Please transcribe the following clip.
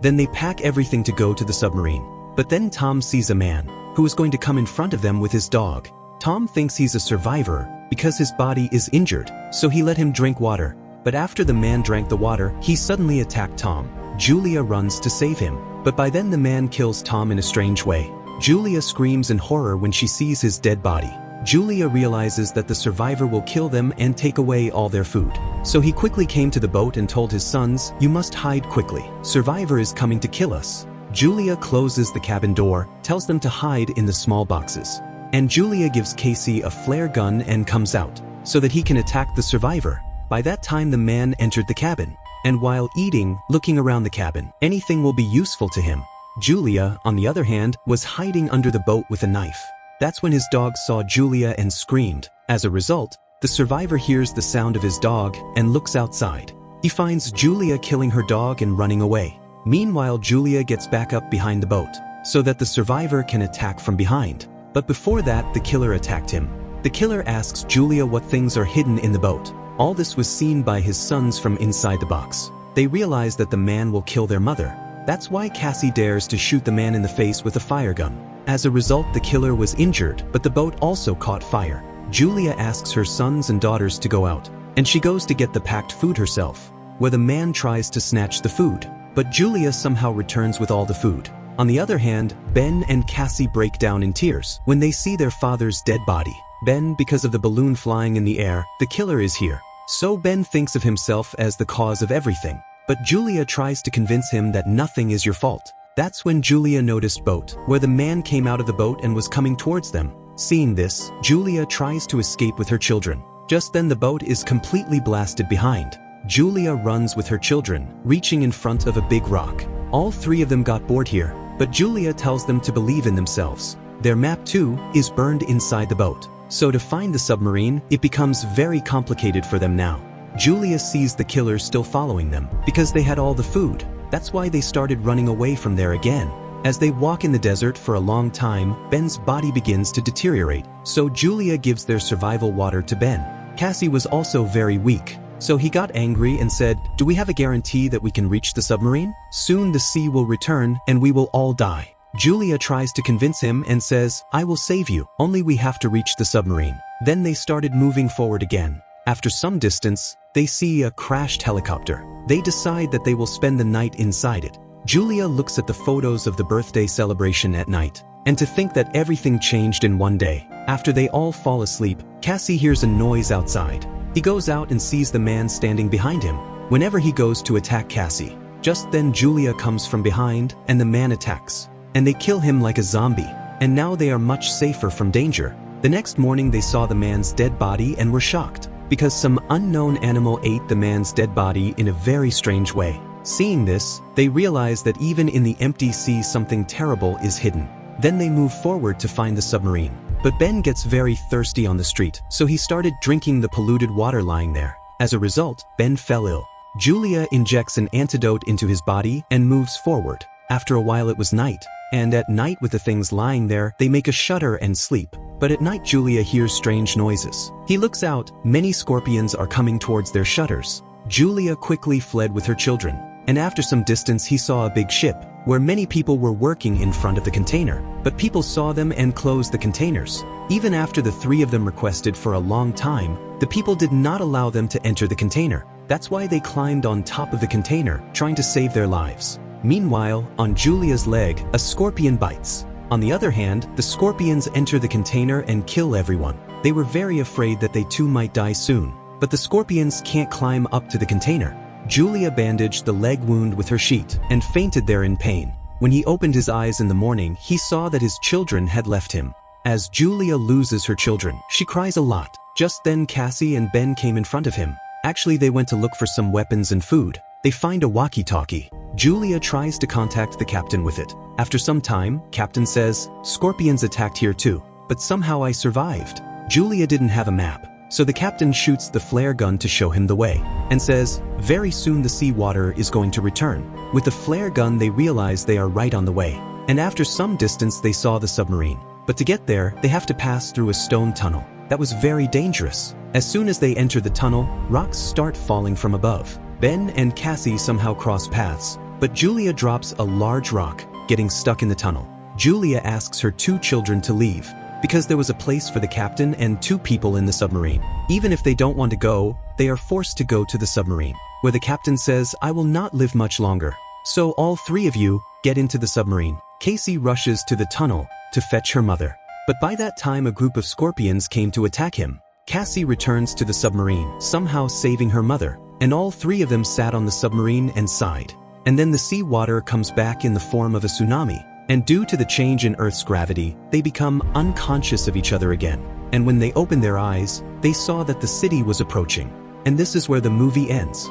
Then they pack everything to go to the submarine. But then Tom sees a man who is going to come in front of them with his dog. Tom thinks he's a survivor because his body is injured, so he let him drink water. But after the man drank the water, he suddenly attacked Tom. Julia runs to save him, but by then the man kills Tom in a strange way. Julia screams in horror when she sees his dead body. Julia realizes that the survivor will kill them and take away all their food. So he quickly came to the boat and told his sons, "You must hide quickly. Survivor is coming to kill us." Julia closes the cabin door, tells them to hide in the small boxes. And Julia gives Casey a flare gun and comes out, so that he can attack the survivor. By that time the man entered the cabin, and while eating, looking around the cabin, anything will be useful to him. Julia, on the other hand, was hiding under the boat with a knife. That's when his dog saw Julia and screamed. As a result, the survivor hears the sound of his dog and looks outside. He finds Julia killing her dog and running away. Meanwhile, Julia gets back up behind the boat, so that the survivor can attack from behind. But before that, the killer attacked him. The killer asks Julia what things are hidden in the boat. All this was seen by his sons from inside the box. They realize that the man will kill their mother. That's why Cassie dares to shoot the man in the face with a fire gun. As a result, the killer was injured, but the boat also caught fire. Julia asks her sons and daughters to go out, and she goes to get the packed food herself, where the man tries to snatch the food. But Julia somehow returns with all the food. On the other hand, Ben and Cassie break down in tears when they see their father's dead body. Ben, because of the balloon flying in the air, the killer is here. So Ben thinks of himself as the cause of everything. But Julia tries to convince him that nothing is your fault. That's when Julia noticed boat, where the man came out of the boat and was coming towards them. Seeing this, Julia tries to escape with her children. Just then the boat is completely blasted behind. Julia runs with her children, reaching in front of a big rock. All three of them got bored here, but Julia tells them to believe in themselves. Their map too is burned inside the boat. So to find the submarine, it becomes very complicated for them now. Julia sees the killer still following them, because they had all the food. That's why they started running away from there again. As they walk in the desert for a long time, Ben's body begins to deteriorate, so Julia gives their survival water to Ben. Cassie was also very weak, so he got angry and said, "Do we have a guarantee that we can reach the submarine? Soon the sea will return and we will all die." Julia tries to convince him and says, "I will save you, only we have to reach the submarine." Then they started moving forward again. After some distance, they see a crashed helicopter. They decide that they will spend the night inside it. Julia looks at the photos of the birthday celebration at night, and to think that everything changed in one day. After they all fall asleep, Cassie hears a noise outside. He goes out and sees the man standing behind him. Whenever he goes to attack Cassie, just then Julia comes from behind and the man attacks. And they kill him like a zombie. And now they are much safer from danger. The next morning they saw the man's dead body and were shocked, because some unknown animal ate the man's dead body in a very strange way. Seeing this, they realize that even in the empty sea something terrible is hidden. Then they move forward to find the submarine. But Ben gets very thirsty on the street, so he started drinking the polluted water lying there. As a result, Ben fell ill. Julia injects an antidote into his body and moves forward. After a while it was night, and at night with the things lying there, they make a shutter and sleep. But at night Julia hears strange noises. He looks out, many scorpions are coming towards their shutters. Julia quickly fled with her children, and after some distance he saw a big ship, where many people were working in front of the container. But people saw them and closed the containers. Even after the three of them requested for a long time, the people did not allow them to enter the container. That's why they climbed on top of the container, trying to save their lives. Meanwhile, on Julia's leg, a scorpion bites. On the other hand, the scorpions enter the container and kill everyone. They were very afraid that they too might die soon. But the scorpions can't climb up to the container. Julia bandaged the leg wound with her sheet and fainted there in pain. When he opened his eyes in the morning, he saw that his children had left him. As Julia loses her children, she cries a lot. Just then Cassie and Ben came in front of him. Actually, they went to look for some weapons and food. They find a walkie-talkie. Julia tries to contact the captain with it. After some time, Captain says, "Scorpions attacked here too, but somehow I survived." Julia didn't have a map, so the captain shoots the flare gun to show him the way, and says, "Very soon the seawater is going to return." With the flare gun they realize they are right on the way, and after some distance they saw the submarine. But to get there, they have to pass through a stone tunnel. That was very dangerous. As soon as they enter the tunnel, rocks start falling from above. Ben and Cassie somehow cross paths, But Julia drops a large rock, getting stuck in the tunnel. Julia asks her 2 children to leave, because there was a place for the captain and 2 people in the submarine. Even if they don't want to go, they are forced to go to the submarine, where the captain says, "I will not live much longer. So all 3 of you, get into the submarine." Casey rushes to the tunnel to fetch her mother. But by that time a group of scorpions came to attack him. Cassie returns to the submarine, somehow saving her mother, and all 3 of them sat on the submarine and sighed. And then the sea water comes back in the form of a tsunami, and due to the change in Earth's gravity, they become unconscious of each other again. And when they opened their eyes, they saw that the city was approaching. And this is where the movie ends.